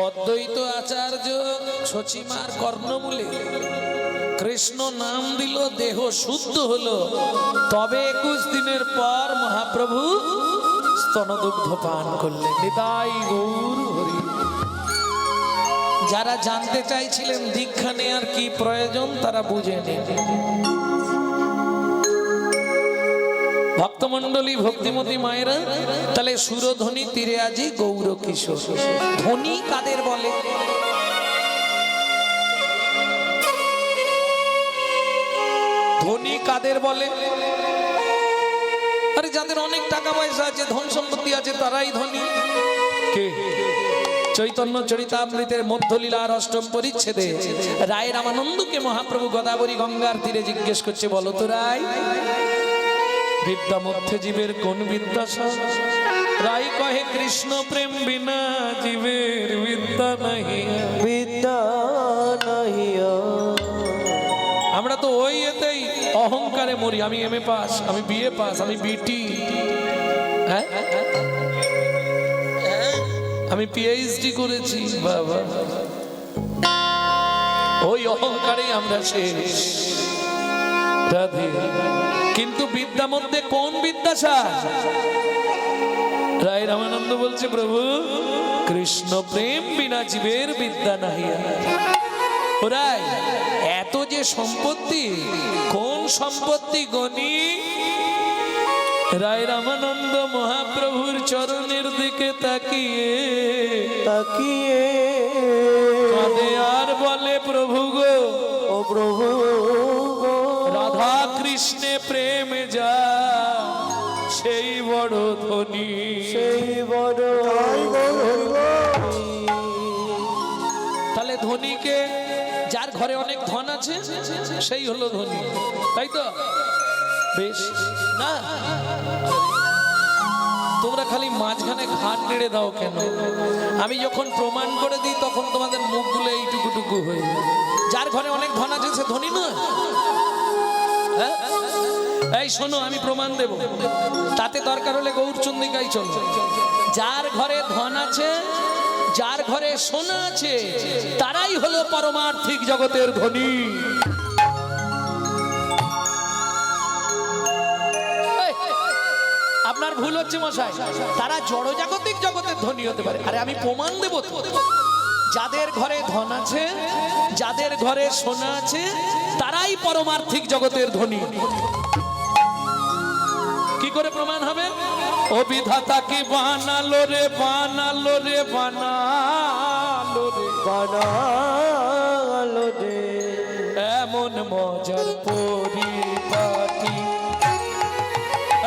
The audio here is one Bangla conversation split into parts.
অদ্বৈত আচার্য শচীমার কর্ণমূলে কৃষ্ণ নাম দিল, দেহ শুদ্ধ হলো। তবে 21 দিনের পর মহাপ্রভু স্তনদুগ্ধ পান করলেন। নিতাই গৌর হরি। যারা জানতে চাইছিলেন দীক্ষা নেয়ার কি প্রয়োজন, তারা বুঝে নিন। ভক্তমন্ডলী, ভক্তিমতী মায়েরা, তাহলে সুরধ্বনি তীরে আজি গৌর কিশোর। ধ্বনি কাদের বলে? ধনী কাদের বলে? আরে যাদের অনেক টাকা পয়সা আছে, ধন সম্পত্তি আছে, তারাই ধনী। কে? চৈতন্য চরিতামৃতের মধ্যলীলার ৮ম পরিচ্ছেদে রায় রামানন্দকে মহাপ্রভু গোদাবরী গঙ্গার তীরে জিজ্ঞেস করছে, বলো তো রায়, বিদ্যা মধ্যে জীবের কোন বিদ্যা সব? রায় কহে, কৃষ্ণ প্রেম বিনা জীবের বিদ্যা নাহি, বিদ্যা নাহি। আমরা তো ওই এতেই অহংকারে মরি। আমি এমএ পাস, আমি বিএ পাস, আমি বিটি, হ্যাঁ আমি পিএইচডি করেছি, বাবা। ওই অহংকারে আমরা শেষ। রাধে। কিন্তু বিদ্যা মধ্যে কোন বিদ্যা স্যার? রায় রামানন্দ বলছে, প্রভু কৃষ্ণ প্রেম বিনা জীবের বিদ্যা নাহিয়া। রায়, এত যে সম্পত্তি, কোন সম্পত্তি গনি? রায় রামানন্দ মহাপ্রভুর চরণের দিকে তাকিয়ে তাকিয়ে কাঁদে আর বলে, প্রভু গো, ও প্রভু গো, রাধা কৃষ্ণে প্রেমে যা সেই বড় ধনী, সেই বড়। তাহলে ধনীকে, যার ঘরে অনেক ধন আছে সেই হলো ধনী, তাই তো? বেশ না, তোমরা খালি মাঝখানে ঘাট নেড়ে দাও কেন? আমি যখন প্রমাণ করে দিই তখন তোমাদের মুখগুলো এইটুকুটুকু হয়ে যায়। যার ঘরে অনেক ধন আছে সে ধনী নয়? হ্যাঁ, এই শোনো, আমি প্রমাণ দেব। তাতে দরকার হলে গৌরচন্দ্রিকায় চলো। যার ঘরে ধন আছে, যার ঘরে সোনা আছে, তারাই হলো পারমার্থিক জগতের ধনী। আপনার ভুল হচ্ছে মশাই, তারা জড়জাগতিক জগতের ধনী হতে পারে। আরে আমি প্রমাণ দেব তো। যাদের ঘরে ধন আছে, যাদের ঘরে সোনা আছে, তারাই পারমার্থিক জগতের ধনী। কি করে প্রমাণ হবে? ও বিধাতা কি বানালো রে, বানালো রে, বানালো রে, বানালো রে এমন মজার পরিপাটি।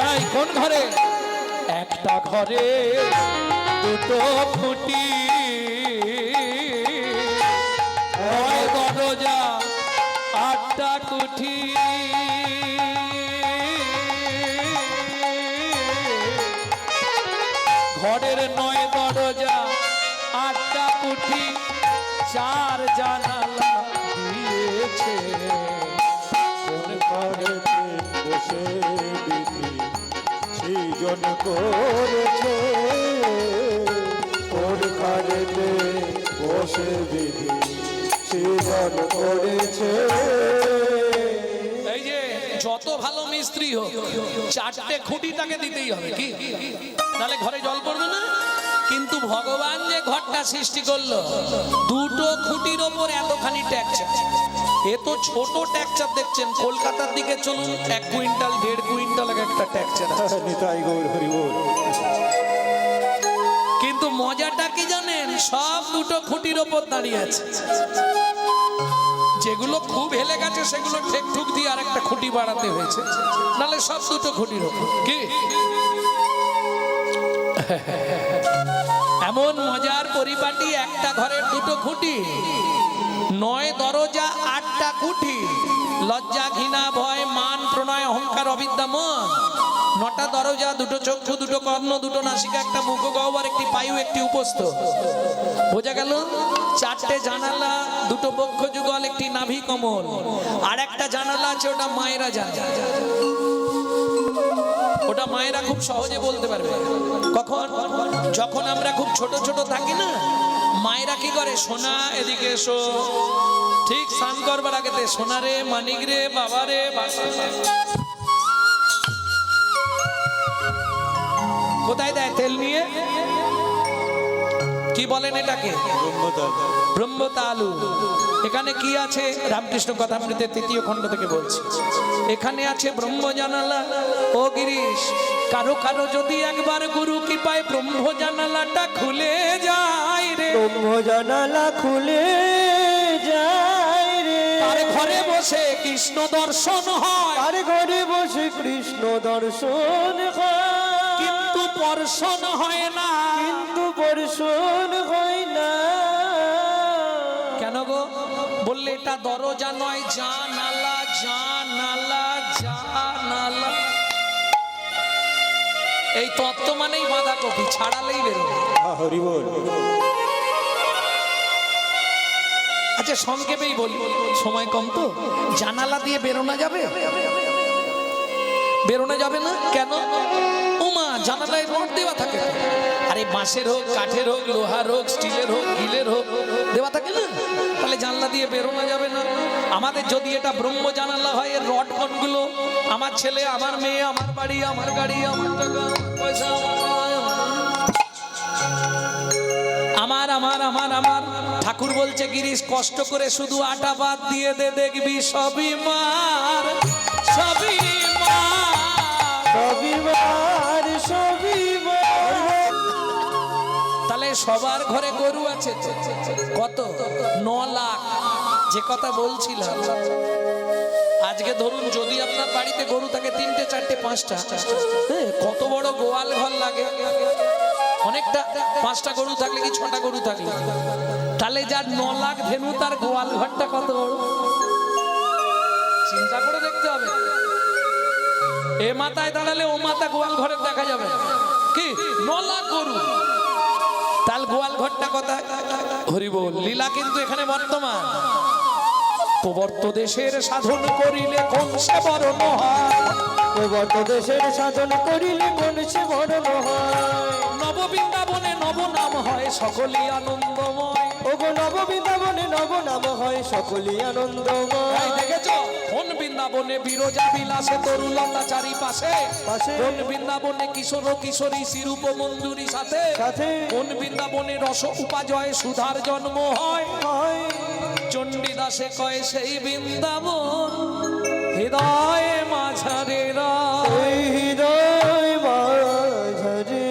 এই কোন ঘরে? একটা ঘরে দুটো খুঁটি, নয় দরজা, 8টা কুঠি। ঘরের 9 দরজা, 8টা কুঠি, 4 জানালা দিয়েছে। কোন ঘরে বসে বিধি সৃজন করেছে, কোন ঘরেতে বসে বিধি সৃজন করেছে। এই যে যত ভালো মিস্ত্রি হোক, 4টে খুঁটি তাকে দিতেই হবে, কি? তাহলে ঘরে জল পড়বে না। কিন্তু ভগবান যে ঘরটা সৃষ্টি করলো, 2টো খুঁটির ওপর এতখানি ট্যাকচার। এ তো ছোট ট্যাকচার দেখছেন, কলকাতার দিকে চলুন, 1 কুইন্টাল 1.5 কুইন্টাল একটা ট্যাকচার। কিন্তু মজাটা কি জানেন? সব 2টো খুঁটির ওপর দাঁড়িয়ে আছে। যেগুলো খুব হেলে গেছে সেগুলো ঠেক ঠুক দিয়ে আর একটা খুঁটি বাড়াতে হয়েছে, নাহলে সব 2টো খুঁটির ওপর। কি এমন মজার পরিপাটি! একটা ঘরের 2টো খুঁটি, 9 দরজা, 8টা কুঠি। লজ্জা, ঘৃণা, ভয়, মান, প্রণয়, অহংকার, অবিদ্যা, মন। 9টা দরজা, 2টো চক্ষু, 2টো কর্ণ, 2টো নাসিকা, একটা মুখ গহ্বর, একটি পায়ু, একটি উপস্থ। বোঝা গেল? 4টে জানালা, 2টো বক্ষ যুগল, একটি নাভি কমল। আর একটা জানালা আছে, ওটা মায়েরা জানে। ওটা মায়েরা খুব সহজে বলতে পারবে। কখন? যখন আমরা খুব ছোট ছোট থাকি না, মায়েরা কি করে, সোনা এদিকে এসো, ঠিক স্নান করবার আগেতে সোনা রে, মানিক রে, বাবা রে, কোথায় দেয়? তেল নিয়ে। কি বলেন এটাকে? ব্রহ্মতালু। এখানে কি আছে? রামকৃষ্ণ কথামৃতের 3য় খণ্ড থেকে বলছি। এখানে আছে ব্রহ্ম জানালা। ও গিরিশ, কারো কারো যদি একবার গুরু কৃপায় ব্রহ্ম জানালাটা খুলে যায় রে, ব্রহ্ম জানালা খুলে যায় রে, তার ঘরে বসে কৃষ্ণ দর্শন হয়, তার ঘরে বসে কৃষ্ণ দর্শন হয়, কিন্তু দর্শন হয় না, কিন্তু দর্শন হয় না। কেন গো? বললে এটা দরজা নয়, জানালা, জানালা, জানালা। এই তত্ত্ব মানেই বাঁধাকপি, ছাড়ালেই বেরোবে। হরি বল। আচ্ছা সংক্ষেপেই বলি, সময় কম তো। জানালা দিয়ে বেরোনো যাবে? বেরোনো যাবে না। কেন? ওমা, জানালায় রড দেওয়া থাকে। আরে বাঁশের হোক, কাঠের হোক, লোহার হোক, স্টিলের হোক, গিলের হোক, দেওয়া থাকে না। তাহলে জানলা দিয়ে বেরোনো যাবে না। আমাদের যদি এটা ব্রহ্ম জানালা হয়, এর রড কোনগুলো? আমার ছেলে, আমার মেয়ে, আমার বাড়ি, আমার গাড়ি, আমার টাকা পয়সা, আমার আমার আমার আমার। ঠাকুর বলছে, গিরিশ কষ্ট করে শুধু আটা বাদ দিয়ে দে, দেখবি সবই মার, সবই মার, সবই মার, সবই মার। তাহলে সবার ঘরে গরু আছে কত? 9 লাখ। যে কথা বলছিলাম, আজকে ধরুন যদি আপনার বাড়িতে গরু থাকে 3টে 4টে 5টা, কত বড় গোয়াল ঘর লাগে। অনেকটা। 5টা গরু থাকলে কি 6টা গরু থাকলে, তাহলে যার 9 লাখ ধেনু, তার গোয়াল ঘরটা কত বড়? চিন্তা করে দেখতে হবে। এ মাথায় দাঁড়ালে ও মাথা গোয়াল ঘরে দেখা যাবে কি? 9 লাখ গরু, তাল গোয়াল ঘরটা কোথায়? হরি বল। লীলা কিন্তু এখানে বর্তমান। প্রবর্ত দেশের সাধন করিলে কোন সে বরণ হয়, প্রবর্ত দেশের সাধন করিলে কোন সে বরণ হয়। নব বৃন্দাবনে নব নাম হয়, সকলই আনন্দময়। ওগো নব বৃন্দাবনে নব নাম হয়, সকলই আনন্দময়। দেখেছো? কোন বৃন্দাবনে বিরজা বিলাসে তরুলতা চারিপাশে, পাশে। কোন বৃন্দাবনে কিশোর কিশোরী শিরূপ মঞ্জুরি সাথে, সাথে। কোন বৃন্দাবনে রস উপাজয় সুধার জন্ম হয়। হয়। চণ্ডীদাসে কয় সেই বৃন্দাবন হৃদয়ে মাঝারে রয়। ওই হৃদয় মাঝারে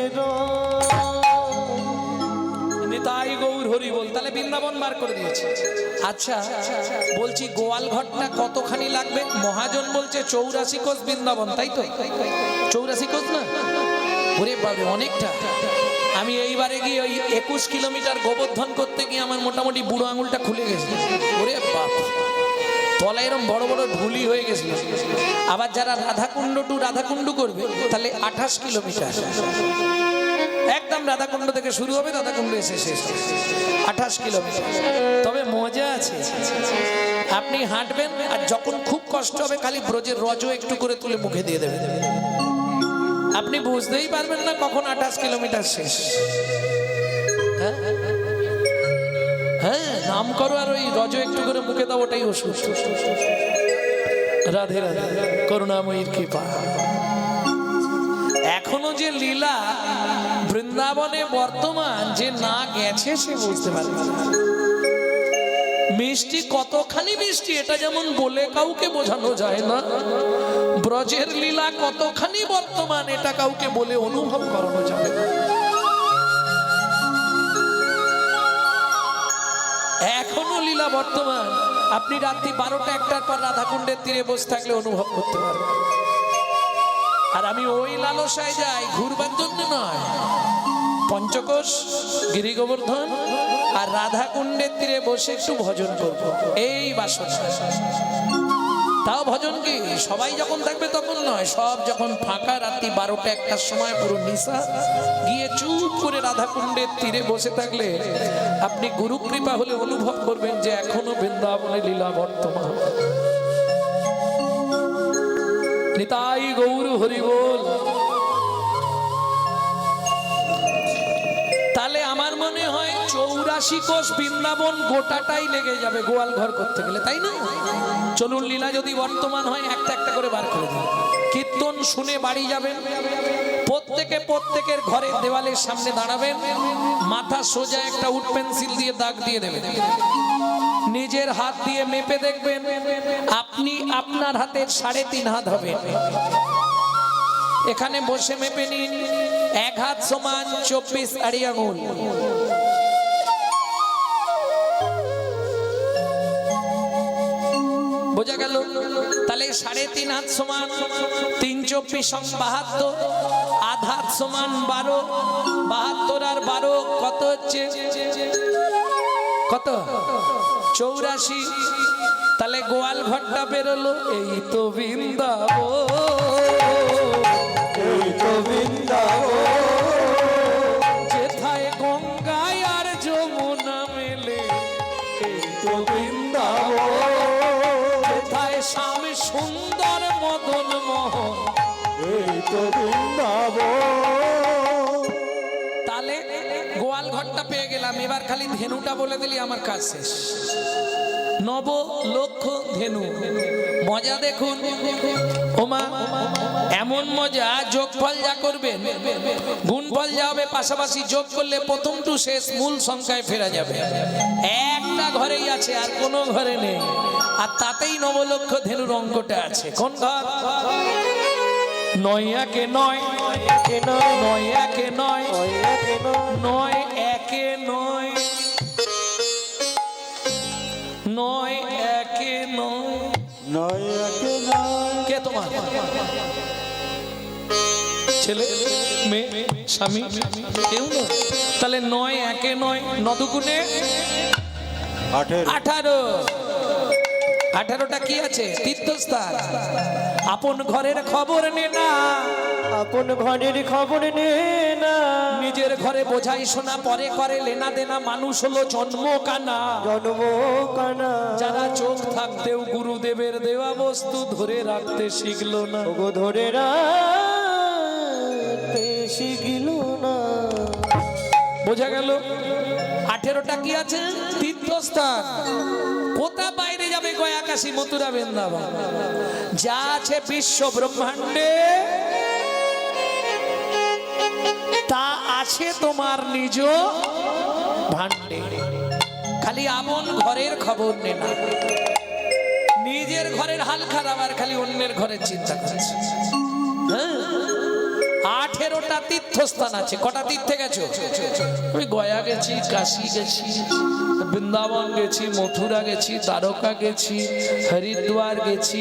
নিতাই গৌর হরি বল। তাহলে বৃন্দাবন বার করে দিয়েছে। আচ্ছা বলছি, গোয়াল ঘরটা কতখানি লাগবে? মহাজন বলছে 84 কোষ বৃন্দাবন, তাই তো? 84 কোষ না? ওরে বাবা, অনেকটা। আমি এইবারে গিয়ে ওই 21 কিলোমিটার গোবর্ধন করতে গিয়ে আমার মোটামুটি বুড়ো আঙুলটা খুলে গেছে। ওরে বাপ, তলায় এরকম বড় বড় ঢুলি হয়ে গেছিল। আবার যারা রাধাকুণ্ড টু রাধাকুণ্ড করবে, তাহলে 28 কিলোমিটার একদম রাধাকুণ্ড থেকে শুরু হবে, রাধাকুণ্ড এসে শেষ 28 কিলোমিটার। তবে মজা আছে, আপনি হাঁটবেন আর যখন খুব কষ্ট হবে খালি ব্রজের রজ একটু করে তুলে মুখে দিয়ে দেবেন, আপনি বুঝতেই পারবেন না কখন 28 কিলোমিটার শেষ। হ্যাঁ, নাম করো আর ওই রজ একটু করে মুখে দাও, ওটাই ওষুধ। রাধে রাধে, করুণাময়ীর কৃপা। এখনো যে লীলা বৃন্দাবনে বর্তমান, যে না গেছে সে বুঝতে পারবে না। মিষ্টি কতখানি মিষ্টি, এটা যেমন বলে কাউকে বোঝানো যায় না। ব্রজের লীলা কতখানি বর্তমান, এটা কাউকে বলে অনুভব করানো যাবে না। এখনো লীলা বর্তমান। আপনি রাত্রি 12টা 1টার পর রাধাকুণ্ডের তীরে বসে থাকলে অনুভব করতে পারবেন। আর আমি ওই লালসায় যাই ঘুরবার জন্য নয়, পঞ্চকোষ, গিরি গোবর্ধন আর রাধাকুণ্ডের তীরে বসে একটু ভজন করব, এই বাসনা। তাও ভজন কি সবাই যখন থাকবে তখন নয়, সব যখন ফাঁকা, রাত্রি 12টা 1টার সময় পুরো নিশা, গিয়ে চুপ করে রাধাকুণ্ডের তীরে বসে থাকলে আপনি গুরু কৃপা হলে অনুভব করবেন যে এখনো বৃন্দাবনে লীলা বর্তমান। নিতাই গৌর হরি বল। তাহলে আমার মনে হয় 84 84 কোষ বৃন্দাবন গোটাটাই লেগে যাবে গোয়াল ঘর করতে গেলে, তাই না? চলুন লীলা যদি বর্তমান হয় একটা একটা করে বার করে দিন। কীর্তন শুনে বাড়ি যাবেন, প্রত্যেকের ঘরের দেওয়ালের সামনে দাঁড়াবেন, মাথা সোজা একটা উড পেন্সিল দিয়ে দাগ দিয়ে দেবেন, নিজের হাত দিয়ে মেপে দেখবেন আপনি আপনার হাতের 3.5 হাত হবে। এখানে বসে মেপে নিন, 1 হাত সমান 24 আড়ি আঙুল। বোঝা গেল? তাহলে 3.5 হাত সমান 3 24 72, আধ হাত সমান 12, 72 আর 12 কত হচ্ছে? কত? 84। তাহলে গোয়াল ঘরটা বেরোলো, এই তো বৃন্দাবন, এই তো বৃন্দাবন, যেথায় গঙ্গায় আর যমুনা মেলে, এই তো বৃন্দাবন, যেথায় শ্যাম সুন্দর মদন মোহন, এই তো বৃন্দাবন। তাহলে গোয়াল ঘরটা পেয়ে গেলাম, এবার খালি ধেনুটা বলে দিলি আমার কাজ শেষ। নব লক্ষ ধেনু, মজা দেখুন ওমা, এমন মজা, যোগফল যা করবেন গুণফল যা হবে, পাশাপাশি যোগ করলে প্রথম টু শেষ মূল সংখ্যায় ফেরা যাবে। একটা ঘরেই আছে, আর কোনো ঘরে নেই, আর তাতেই নবলক্ষ ধেনুর অঙ্কটা আছে। কোন ঘর? 9 একে 9, 9 একে 9, 9 একে 9, 9 একে 9। নয় একে নয়। কে তোমার ছেলে, মেয়ে, স্বামী? কেউ না। তাহলে 9 একে 9, 9 দুগুণে 18। 18টা কি আছে? তীর্থস্থান। আপন ঘরের খবর নে না, আপন ঘরের খবর নে না, নিজের ঘরে বোঝাই শোনা, পরে করে লেনা দেনা, মানুষ হলো জন্ম কানা। জন্ম কানা, যারা চোখ থাকতেও গুরুদেবের দেওয়া বস্তু ধরে রাখতে শিখলো না, ওগো ধরে রাখতে শিখিল না। বোঝা গেল? 18টা কি আছে? তীর্থস্থান। কোথা বাইরে যাবে? গয়া, কাশী, মথুরা, বৃন্দাবন। যা আছে বিশ্ব ব্রহ্মাণ্ডে তা আছে তোমার নিজ ভাণ্ডে। খালি আপন ঘরের খবর নে না, নিজের ঘরের হাল খারাপ, আর খালি অন্যের ঘরের চিন্তা করছে। হ্যাঁ, 18টা তীর্থস্থান আছে। কটা তীর্থে গেছো? আমি গয়া গেছি, কাশী গেছি, বৃন্দাবন গেছি, মথুরা গেছি, দ্বারকা গেছি, হরিদ্বার গেছি,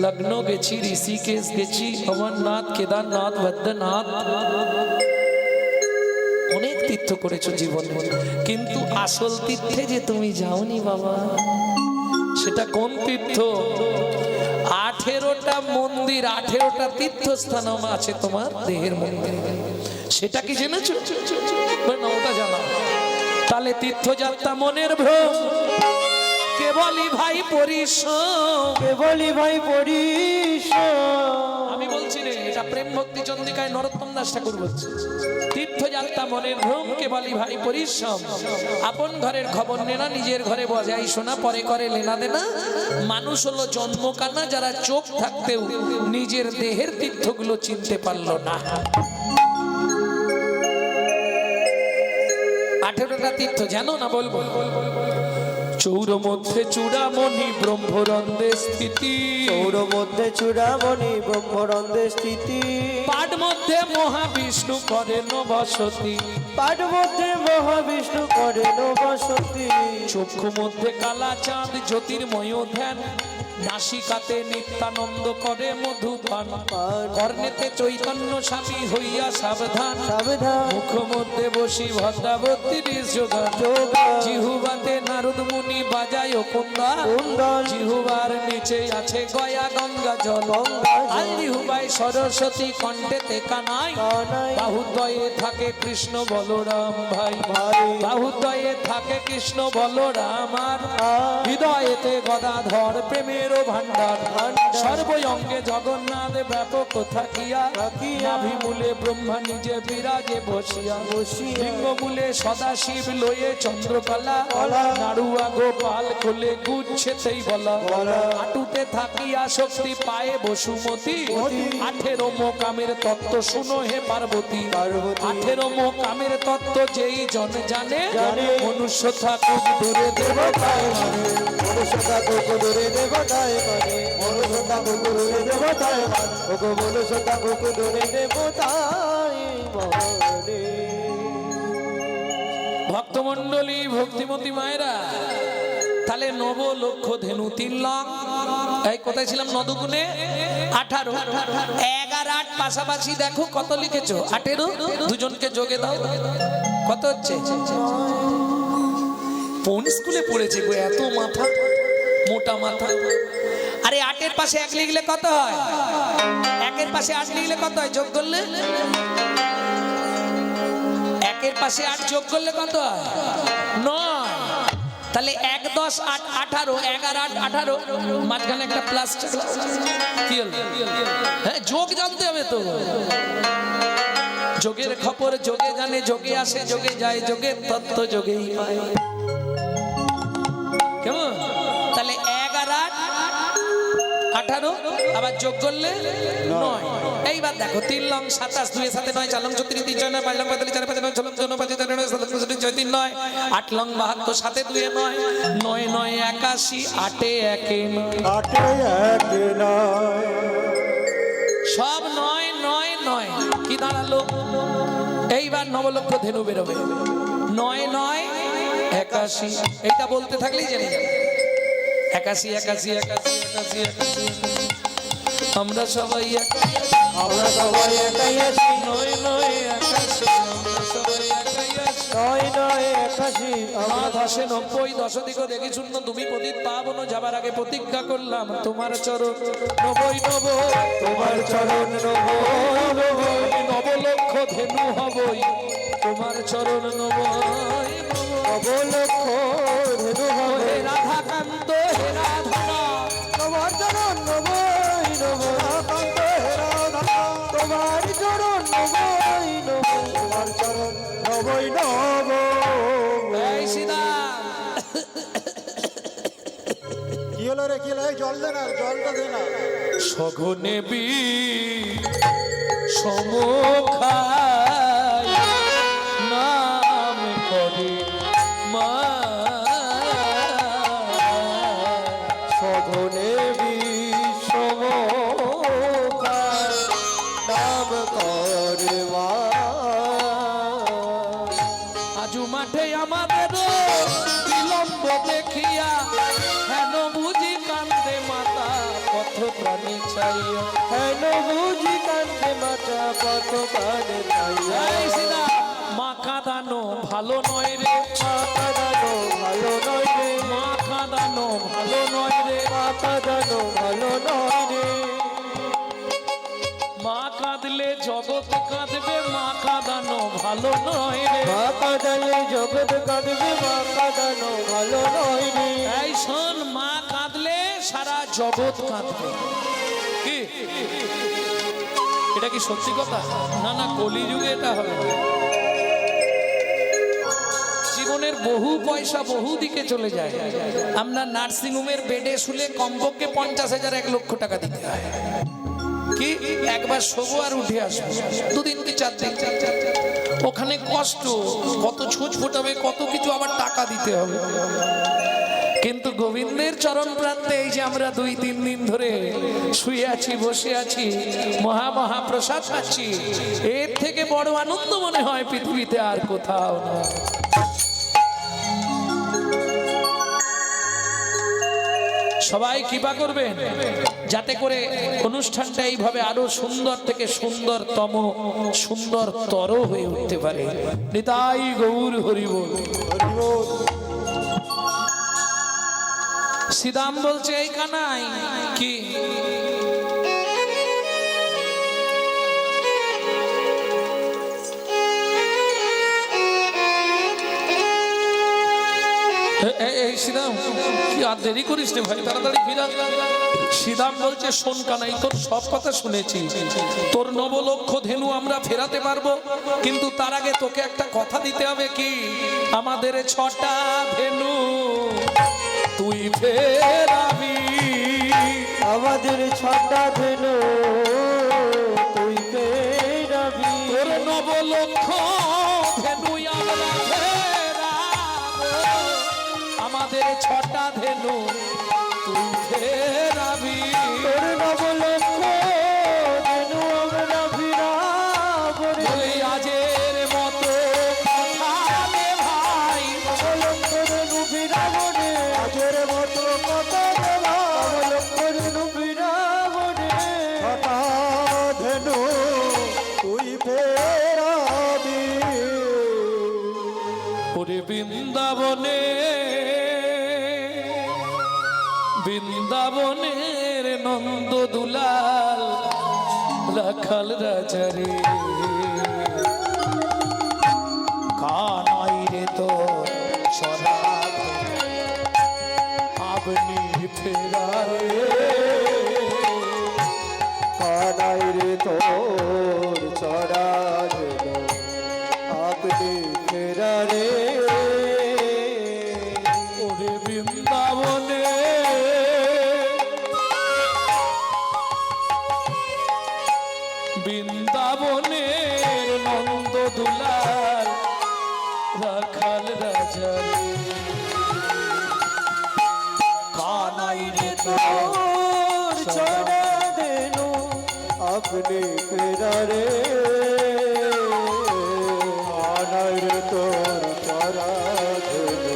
লখনৌ গেছি, ঋষিকেশ গেছি, অমরনাথ, কেদারনাথ, বদ্রনাথ, অনেক তীর্থ করেছো জীবনে। কিন্তু আসল তীর্থে যে তুমি যাওনি বাবা, সেটা কোন তীর্থ? 18টা মন্দির, 18টা তীর্থস্থান আছে তোমার দেহের মধ্যে। সেটা কি জেনেছো? না, ওটা জানা। তাহলে তীর্থযাত্রা মনের ভ্রম, কেবলই ভাই পরিশ্রম, কেবলই ভাই পরিশ্রম। আমি বলছি রে, এটা প্রেম ভক্তি চন্দিকায় নরোত্তম দাস ঠাকুর বলছে। তীর্থযাত্রা মনের ভ্রম, কেবলই ভাই পরিশ্রম। আপন ঘরের খবর নেনা, নিজের ঘরে বজাই শোনা, পরে করে লেনা দেনা। মানুষ হলো জন্ম কানা, যারা চোখ থাকতেও নিজের দেহের তীর্থগুলো চিনতে পারলো না। 18টা তীর্থ জানো না? বলবো। চৌর মধ্যে চূড়ামণি ব্রহ্মরন্ধ্রে স্থিতি, চৌর মধ্যে চূড়ামণি ব্রহ্মরন্ধ্রে স্থিতি, পাঠ মধ্যে মহাবিষ্ণু করেন বসতি, পাঠ মধ্যে মহাবিষ্ণু করেন বসতি, চক্ষু মধ্যে কালা চাঁদ জ্যোতির্ময় ধ্যান, নাসিকাতে নিত্যানন্দ করে মধুপান, কর্ণেতে চৈতন্য স্বামী হইয়া সাবধান, সাবধান, মুখ মধ্যে বসি ভদ্রাবতী যোগা, জিহুবাতে নারদ মুনি বাজায় কুন্দা, জিহুবার নিচে আছে গয়া গঙ্গা জল, আর জিহুবাই সরস্বতী, কণ্ঠেতে কানাই, বাহুদ্বয়ে থাকে কৃষ্ণ বলরাম ভাই, বাহুদ্বয়ে থাকে কৃষ্ণ বলরাম, আর হৃদয়েতে গদাধর প্রেমের রূপেরও ভাণ্ডার সর্বঙ্গে জগন্নাথ ব্যাপক থাকিয়া নাভিমূলে ব্রহ্মা নিজে বিরাজে বসিয়া লিঙ্গমূলে সদাশিব লয়ে চন্দ্রকলা নাড়ুয়া গোপাল কোলে গুচ্ছেতেই বলা হাঁটুতে থাকিয়া শক্তি পায়ে বসুমতী 18 মোকামের তত্ত্ব শুনো হে পার্বতী 18 মোকামের তত্ত্ব যেই জন জানে মনুষ্য থাকুক দূরে দেবতায় মানে মনুষ্য থাকুক দূরে দেবতায় মানে মনুষ্য থাকুক দূরে দেবতায় মানে ওগো মনুষ্য থাকুক দূরে দেবতায় মানে। ভক্তমণ্ডলী ভক্তিমতী মায়েরা তাহলে নব লক্ষ ধেনু 3 লাখ এই কোথায় ছিলাম নদুগুনে 18 11 8 পাশাপাশি দেখো কত লিখেছো 18 দুজনকে যোগে দাও কত হচ্ছে কোন স্কুলে পড়েছে গো এত মাথা মোটা মাথা আরে 8 এর পাশে 1 লিখলে কত হয় 1 এর পাশে 8 লিখলে কত হয় যোগ করলে 1 এর পাশে 8 যোগ করলে কত হয় 9 তাহলে 1 10 8 18 11 8 18 মাঝখানে একটা প্লাস কি হলো হ্যাঁ যোগ জানতে হবে তো যোগের খবর যোগে জানে যোগে আসে যোগে যায় যোগের তত্ত্ব যোগেই পায় কেমন তাহলে 11 8 18 আবার যোগ করলে 9 এইবার দেখো 3 long 27 2 7 9 4 long 34 3 6 9 5 long 45 4 5 9 6 long 9 5 4 9 7 6 6 9 8 long 72 7 2 9 9 9 81 8 1 9 আটে এক নয় সব 9 9 9 কি দাঁড়ালো এইবার নবলক্ষ ধেনু বেরোবে 9 9 81 এইটা বলতে থাকলেই জেনে যাবে 81 81 81 81 আমরা সবাই আমরা সবাই একাই আছি 9 9 81 আমরা সবাই একাই আছি 9 9 81 আমরা 10 90 10 দিকে দেখি শূন্য তুমি পতিত পাবন যাবার আগে প্রতিজ্ঞা করলাম তোমার চরণ নবই নব তোমার চরণ নবই নবই নবলক্ষ ধেনু হবই তোমার চরণ নবই অবলক্ষ ধেনু হবে হে রাধাকান্ত হে রাধনা তোমার চরণ নবই নবই কান্ত হেরাধনা তোমার চরণ নবই নবই তোমার চরণ নবই নবই। এই সীতা কি হলো রে কি হলো এই জল দে না জলটা দে না সঘনে বি সমখায় নাম করে মা সঘনে বিষম নাম করবা আজু মাঠে আমাদের বিলম্ব দেখিয়া হেন বুঝি কান্দে মাতা পথ প্রাণী চাইয়া হেন বুঝি কান্দে মাতা পথ প্রাণে চাইয়া এই সীতা মা কাঁদানো ভালো নয় রে মা কাঁদানো ভালো নয় রে মা কাঁদানো ভালো নয় রে মা কাঁদানো ভালো নয় রে মা কাঁদলে জগৎ কাঁদবে মা কাঁদানো ভালো নয় রে মা কাঁদালে জগৎ কাঁদবে মা কাঁদানো ভালো নয় রে এই শোন মা কাঁদলে সারা জগৎ কাঁদবে কি এটা কি সত্যি কথা না না কলিযুগে এটা হবে জীবনের বহু পয়সা বহু দিকে চলে যায় আমরা নার্সিং হোমের বেডে শুলে কমপক্ষে 50,000 1 লক্ষ টাকা দিতে হয় কি একবার শোবো আর উঠে আসবো 2 দিন কি 4 দিন ওখানে কষ্ট কত ছুঁচ ফোটাবে কত কিছু আবার টাকা দিতে হবে কিন্তু গোবিন্দের চরণ প্রান্তে এই যে আমরা 2-3 দিন ধরে শুয়ে আছি বসে আছি মহা প্রসাদ পাচ্ছি এর থেকে বড় আনন্দ মনে হয় পৃথিবীতে আর কোথাও না সবাই কৃপা করবেন যাতে করে অনুষ্ঠানটা এইভাবে আরো সুন্দর থেকে সুন্দরতম সুন্দরতর হয়ে উঠতে পারে নিতাই গৌর হরি বল শ্রীদাম বলছে এই কানাই কি এই শ্রীরাম, কি আর দেরি করিস রে ভাই, তাড়াতাড়ি ফিরা। শ্রীরাম বলছে, শোন কানাই, তোর সব কথা শুনেছি, তোর নবলক্ষ ধেনু আমরা ফেরাতে পারবো, কিন্তু তার আগে তোকে একটা কথা দিতে হবে। কি? আমাদের 6টা ধেনু তুই ফেরাবি। আমাদের 6টা ধেনু তুই ফেরাবি। তোর নবলক্ষ ধেনু আমরা ফেরাবো, আমাদের 6টা ধেনু তুই ফেরাবি। তোর নবলক্ষ ধেনু আমরা ফিরাবো রে। বলি আজের মতো কথা দে ভাই, নবলক্ষ ধেনু ফিরাবো রে। আজের মতো কথা দে ভাই, নবলক্ষ ধেনু ফিরাবো রে। 6টা ধেনু তুই ফেরাবি। ওরে বৃন্দাবনে, বৃন্দাবনের নন্দ দুলাল রাখাল রাজারে, কানাই রে তো সরাব আপনি ফেরারে। কানাই রে তোর চড়া ধেনু আপনি ফেরারে। ওরে বৃন্দাবনে, বৃন্দাবনের নন্দ দুলাল রাখাল রাজারে, কানাই রে তোর চড়া ধেনু আপনি ফেরারে। কানাই রে তোর চড়া ধেনু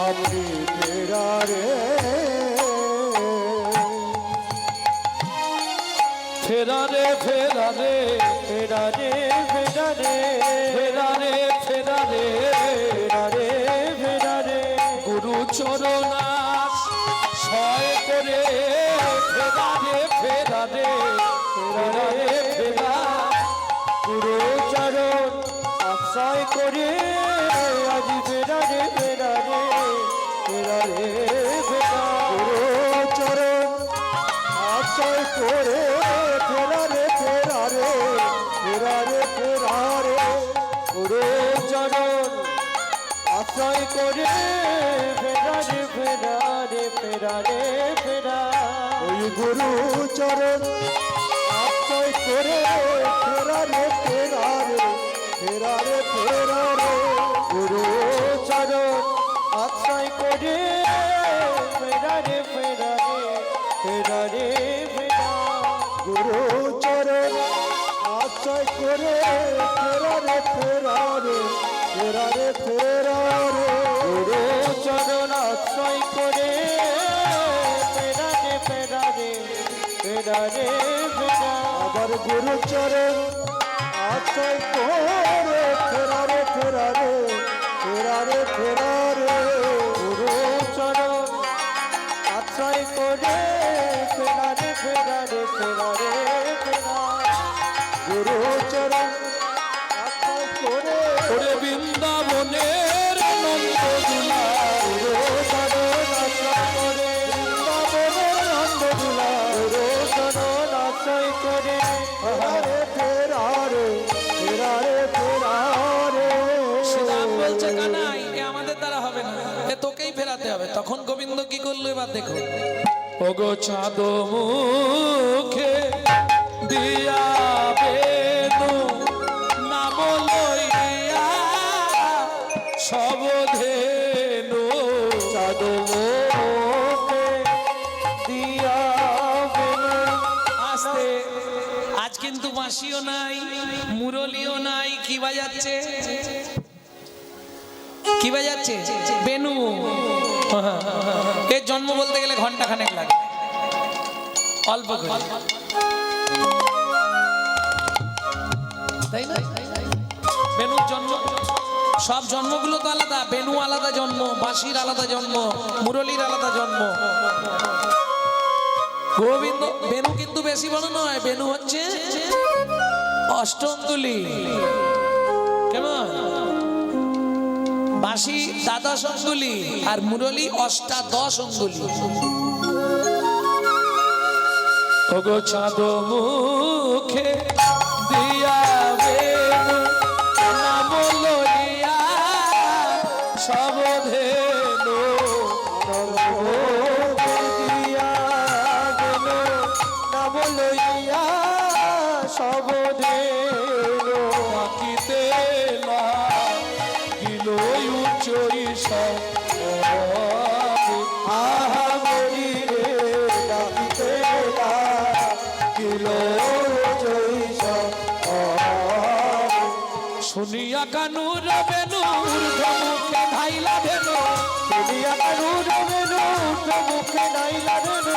আপনি ফেরারে। ফেরারে ফেরারে ফেরারে ফেরারে ফেরারে ফেরারে ফেরারে ফেরারে গুরু চরণাস ছয় করে ফেরারে ফেরারে ফেরারে ফেরা গুরু চরণ আশ্রয় করে আজ ফেরারে ফেরারে ফেরারে ফেরা। গুরু চরণ আশ্রয় করে ফেরারে ফেরারে ফেরারে ফেরারে। গুরু চরণ আশ্রয় করে ফেরারে ফেরারে ফেরারে ফেরা। ওই গুরু চরণ আশ্রয় করে ফেরারে ফেরারে ফেরারে ফেরারে। গুরু চরণ আশ্রয় করে ফেরারে ফেরারে ফেরারে ফেরা। গুরু চরণ আশ্রয় করে ফেরারে ফেরারে ফেরারে ফেরারে। গুরু চরণ আশ্রয় করে ফেরারে ফেরারে ফেরারে ফেরা। আবার গুরু চরণ আশ্রয় করে ফেরারে ফেরারে ফেরারে ফেরারে। গুরু চরণ আশ্রয় করে ফেরারে ফেরারে ফেরারে ফেরা। গুরু চরণ আশ্রয় করে ওরে বৃন্দাবনের নন্দ দুলাল, গুরু চরণ আশ্রয় করে বৃন্দাবনের নন্দ দুলাল। গুরু চরণ আশ্রয় করে ফেরারে ফেরারে ফেরারে ফেরারে। শ্রীরাম বলছে, কানাই, এ আমাদের দ্বারা হবে না, এ তোকেই ফেরাতে হবে। তখন গোবিন্দ কি করলো এবার দেখো। ওগো চাঁদ মুখে দিয়া বেনু নাম লইয়া সব ধেনু। চাঁদ মুখে দিয়া বেনু। আস্তে, আজ কিন্তু বাঁশিও নাই, মুরলিও নাই, কি বাজাচ্ছে? কি বাজাচ্ছে? বেনু। এর জন্ম বলতে গেলে ঘন্টা খানেক লাগে, অল্প করে, তাই না? বেনুর জন্ম, সব জন্মগুলো তো আলাদা। বেনু আলাদা জন্ম, বাঁশির আলাদা জন্ম, মুরলির আলাদা জন্ম। গোবিন্দ বেনু কিন্তু বেশি বড় নয়, বেনু হচ্ছে অষ্টম তুলি। কেমন? বাঁশি দ্বাদশ অঙ্গুলি আর মুরলী অষ্টাদশ অঙ্গুলি। ওগো চাঁদ মুখে দিয়া বেনু নাম লইয়া সবধেনু দিয়া গেল নাম লইয়া সবধেনু আকিতে লাগিল উচ্চই সব আহা মরি রে ডাকিতে লাগিল জৈস শুনিয়া কানুর বেনুর মুখে ধাইলা ভেনু শুনিয়া কানুর বেনু মুখে নাইলা বেনু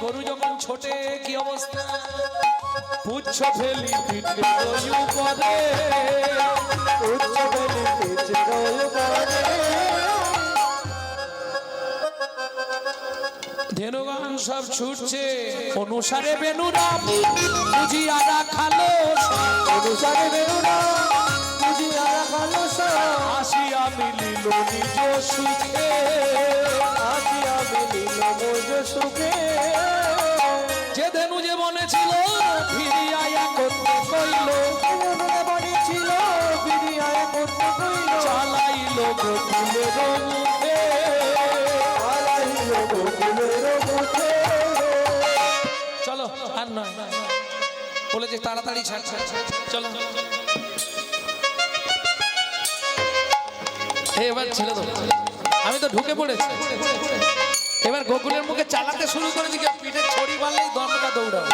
গরু যখন ছোটে কি অবস্থা পুচ্ছ ফেলি পিঠে দয়ু করে উচ্চ বেলি পিছে রয় করে ধেনুগান সব ছুটছে অনুসারে বেনুরাম বুঝিয়া রাখালো অনুসারে বেনুরা বুঝিয়া রাখালো আসিয়া মিলিল নিজ সুখে আসিয়া মিলিল মোজ সুখে যে ধেনু যে মনে ছিল ফিরিয়া করতে কইল মনে মনে ছিল ফিরিয়া করতে কইল চালাইল গোকুলের মুখে আলাইল গোকুলের মুখে চলো আর নয় বলেছে তাড়াতাড়ি ছাড় ছাড় ছাড়, চলো এবার ছেড়ে দাও আমি তো ঢুকে পড়েছি এবার গোকুলের মুখে চালাতে শুরু করে দিকে পিঠে ছড়ি মারলেই দমটা দৌড়াবে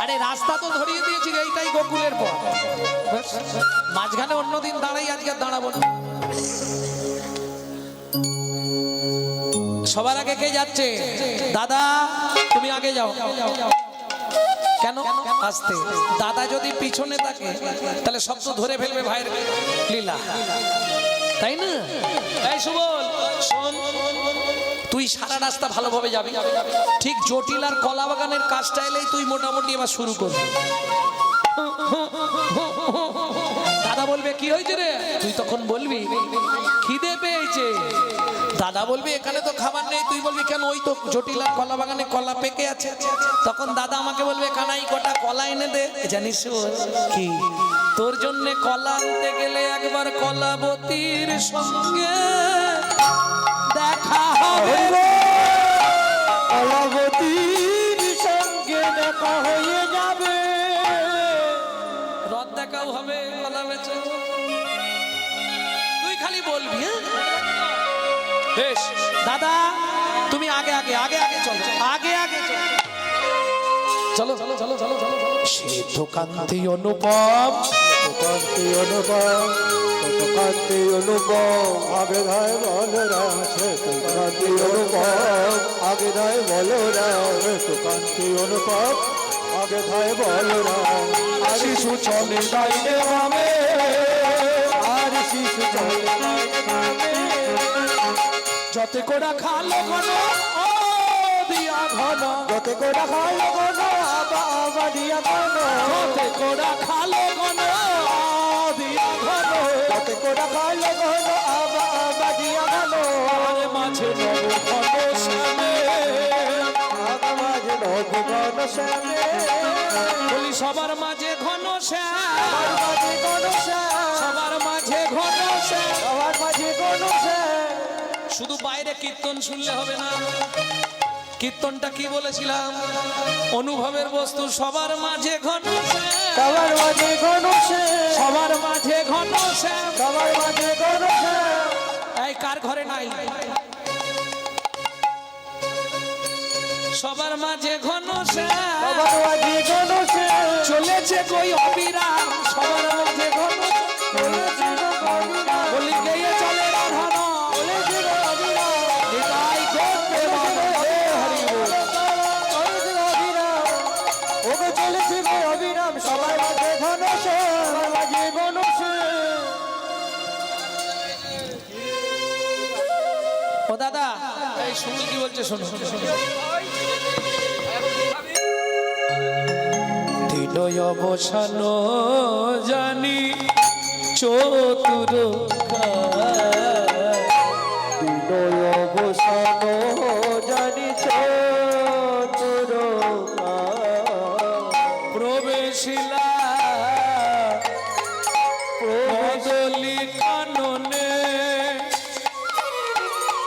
আরে রাস্তা তো ধরিয়ে দিয়েছি এইটাই গোকুলের পথ মাঝখানে অন্যদিন দাঁড়াই আজকে দাঁড়াবো না সবার আগে কে যাচ্ছে দাদা তুমি আগে যাও কেন আসতে দাদা যদি পিছনে থাকে তাহলে সব তো ধরে ফেলবে ভাইয়ের লীলা তাই না এই সুবল শোন তুই সারা রাস্তা ভালোভাবে যাবি ঠিক জটিল আর কলা বাগানের কাজটা এলেই তুই মোটামুটি এবার শুরু করবি দাদা বলবে কি হয়েছে রে তুই তখন বলবি খিদে পেয়েছে দাদা বলবি এখানে তো খাবার নেই তুই বলবি কেন ওই তো জটিল আর কলা বাগানে কলা পেকে আছে তখন দাদা আমাকে বলবে কানাই কটা কলা এনে দে জানিস কি তোর জন্য কলা আনতে গেলে একবার কলাবতীর সঙ্গে দেখা হবে কলাবতীর সঙ্গে দেখা হয়ে যাবে রথ দেখাও হবে কলা বেচে তুই খালি বলবি হ্যাঁ বেশ দাদা তুমি আগে আগে আগে আগে চলো আগে আগে চলো চলো চলো চলো চলো সে দোকান্তি অনুপম কান্তি অনুপম কান্তি অনুপম আগে ধায় বলো রাম সে কান্তি অনুপম আগে ধায় বলো রাম কান্তি অনুপম আগে ধায় বলো রাম আর শিশু চলে ডাইনে বামে আর শিশু চলে ডাইনে বামে যতে কোড়া খালো ঘন ও দিয়া ঘন যতে কোড়া খালো ঘন আবা দিয়া ঘন যতে কোড়া খালো ঘন দিয়া ঘন যতে কোড়া খালো ঘন আবা দিয়া ঘন আর মাঝে নব ঘন শ্যামে আগা মাঝে নব ঘন শ্যামে বলি সবার মাঝে ঘন শ্যাম সবার মাঝে ঘন শ্যাম সবার মাঝে ঘন শ্যাম সবার মাঝে ঘন শ্যাম শুধু বাইরে কীর্তন শুনলে হবে না কীর্তনটা কি বলেছিলাম অনুভবের বস্তু সবার মাঝে ঘন শ্যাম সবার মাঝে ঘন শ্যাম সবার মাঝে ঘন শ্যাম সবার মাঝে ঘন শ্যাম এই কার ঘরে নাই সবার মাঝে ঘন শ্যাম সবার মাঝে ঘন শ্যাম চলেছে কই অবিরাম সবার মাঝে ঘন বলি গেয়ে চলে রাধান নিতাই করতে বাঁধে হরি বল। চলেছে অবিরাম সবার মাঝে ঘন শ্যাম সবার মাঝে ঘন শ্যাম ও দাদা এই শুনি কি বলছে শোনো দিনয় অবসান জানি চতুর বিনয় অবসান জানি চতুর প্রবেশিলা কদলি কাননে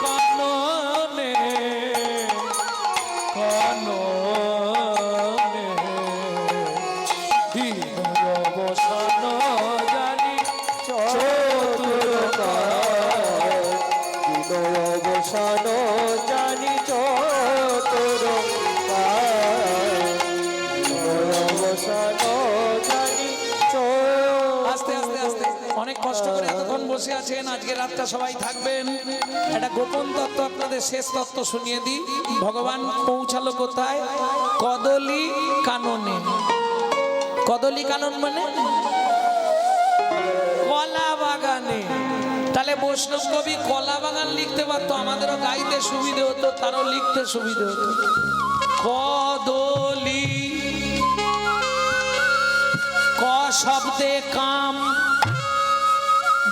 কাননে কাননে বিনয় অবসান জানি চতুর বিনয় অবসান জানি চতুর বিনয় অবসান জানি আস্তে আস্তে আস্তে অনেক কষ্ট করে এতক্ষণ বসে আছেন, আজকে রাতটা সবাই থাকবেন। একটা গোপন তত্ত্ব আপনাদের শেষ তত্ত্ব শুনিয়ে দিই। ভগবান পৌঁছালো কোথায়? কদলি কাননে। কদলি কানন মানে কলা বাগানে। তাহলে বৈষ্ণব কবি কলা বাগান লিখতে পারতো, আমাদেরও গাইতে সুবিধে হতো, তারও লিখতে সুবিধে হতো। কদলি ক শব্দে কাম,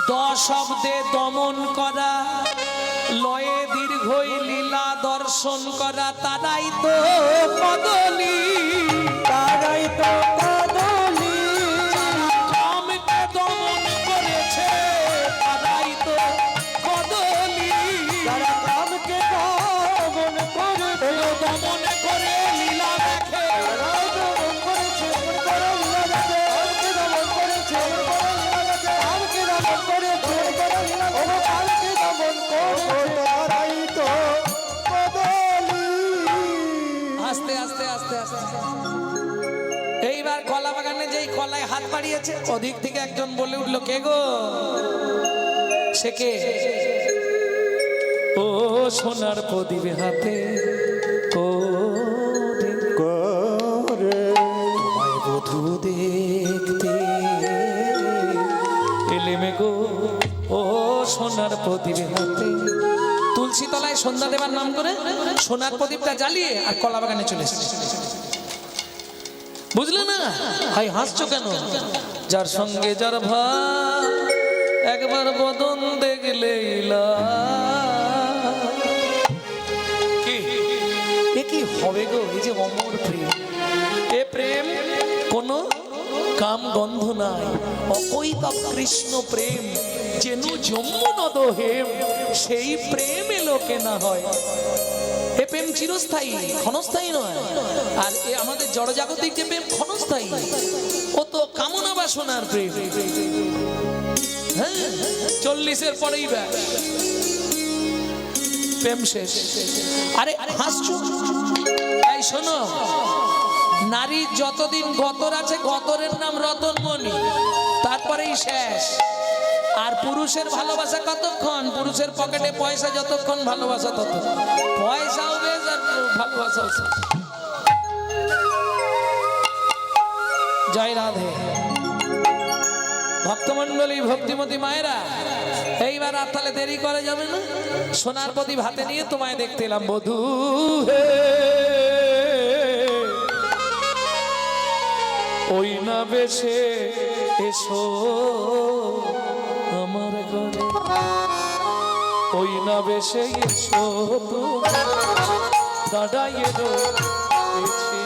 দ শব্দে দমন করা, লয়ে দীর্ঘই লীলা দর্শন করা, তারাই তো কদলি, তারাই তো কদলি কামকে দমন করেছে, তারাই তো কদলি, যারা কামকে দমন করে দমন করে লীলা দেখে, তারাই দমন করেছে কামকে দমন করেছে কামকে দমন করেছে কামকে দমন করেছে তারাই তো কদলি। আস্তে আস্তে আস্তে আস্তে এইবার কলা বাগানে যেই কলায় হাত বাড়িয়েছে, ওদিক থেকে একজন বলে উঠলো, কে গো? সে কে? ও সোনার প্রদীপ হাতে করে করে তোমায় বধূ দেখতে এলেমে গো, ও সোনার প্রদীপ হাতে। তুলসী তলায় সন্ধ্যা দেবার নাম করে সোনার প্রদীপটা জ্বালিয়ে আর কলা বাগানে চলে এসেছে। বুঝলে না? হাই হাসছো কেন? যার সঙ্গে যার ভাব একবার বদন দেখলে কি হবে গো? এই যে অমর প্রেম, এ প্রেম কোন কাম গন্ধ নাই, অকৈতব কৃষ্ণ প্রেম, যেনু যমুনদ হেম, সেই প্রেম লোকে না হয়। এ প্রেম চিরস্থায়ী, ক্ষণস্থায়ী নয়। আর এ আমাদের জড়জাগতিক যে প্রেম ক্ষণস্থায়ী, ও তো কামনা বাসনার প্রেম। হ্যাঁ, 40-এর পরেই ব্যাস প্রেম শেষ। আরে হাসছো? এই শোনো, নারীর যতদিন গতর আছে, গতরের নাম রতনমণি, তারপরেই শেষ। আর পুরুষের ভালোবাসা কতক্ষণ? পুরুষের পকেটে পয়সা যতক্ষণ, ভালোবাসা তত। পয়সাও বেশ আর ভালোবাসাও শেষ। জয় রাধে। ভক্তমন্ডলী, ভক্তিমতী মায়েরা, এইবার আর তাহলে দেরি করে যাবে না। সোনার প্রদীপ হাতে নিয়ে তোমায় দেখতে এলাম বধূ হে, ওই না বেশে এসো আমার ঘরে, ওই না বেশে এসো দাঁড়াইয়ে রয়েছি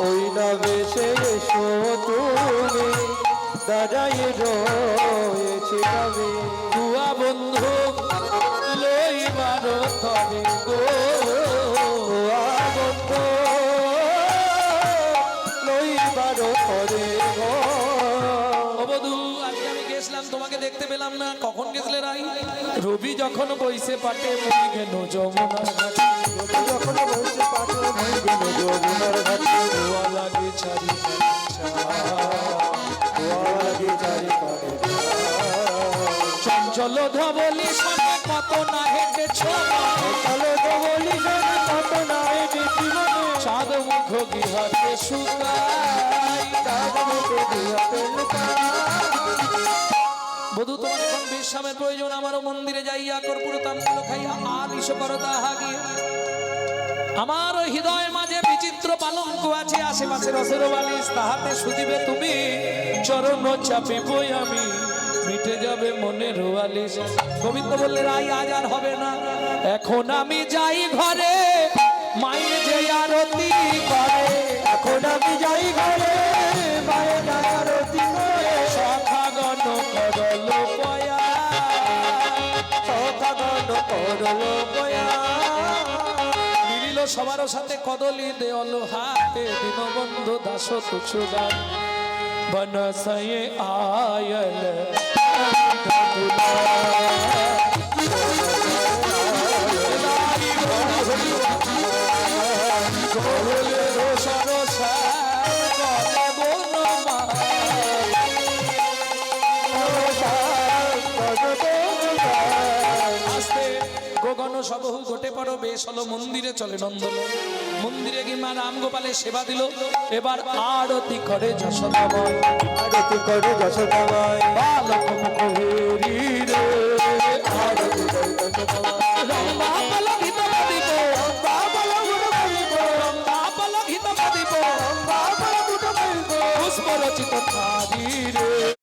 ওই না বেশে এসো তুমি দাঁড়াই রয়েছি আমি দুয়া বন্ধু লইবার তবে গো, আনন্দ লইবার করে গো। ও বধূ, আজকে আমি গেছিলাম, তোমাকে দেখতে পেলাম না। কখন গেছিলে রাই? রবি যখন বইছে পাটে মুই গেল যমুনার ঘাটে, যখন বসে পাঠে মই গেল যমুনার ঘাটে ধোয়া লাগে চারি লাগে চারি পারে চঞ্চল ধবলি সনে কত না হেঁটেছ, চলো বলি জানি কত নাই বেশি মনে চাঁদ মুখ গৃহাতে শুকাই। বধূ, তোমার এখন বিশ্রামের প্রয়োজন। আমারও মন্দিরে যাইয়া কর্পূর তাম্বুল খাইয়া আর ইস করো তাহা গিয়ে। আমার হৃদয়ের মাঝে বিচিত্র পালঙ্ক আছে আশেপাশে রসের বালিশ তাহাতে শুধিবে তুমি চরণ চাপিবই আমি মিটে যাবে মনের ওয়ালিশ। গোবিন্দ বললে রাই আজ আর হবে না, এখন আমি যাই ঘরে মায়ের যে আরতি করে। এখন আমি যাই ঘরে মায়ের আরতি করে সখাগণ করল পয়া, সখাগণ করল পয়া। মিলিল সবার সাথে কদলি দেওয়াল হাতে দীনবন্ধু দাস তুচ্ছুগান বনসয়ে আয়ল গগন সবহু গোটে পড়ো বেশ হলো মন্দিরে চলে নন্দন। মন্দিরে গিয়ে মা রাম গোপালের সেবা দিল, এবার আরতি করে যশোদাময়। আরতি করে যশোদাময় বালক মুখ হেরি রে আরতি করে যশোদাময় রম্বা পলকিত বাদিব, রম্বা পলকিত বাদিব, রম্বা পলকিত বাদিব, রম্বা পলকিত বাদিব, পুষ্প রচিত থারি রে।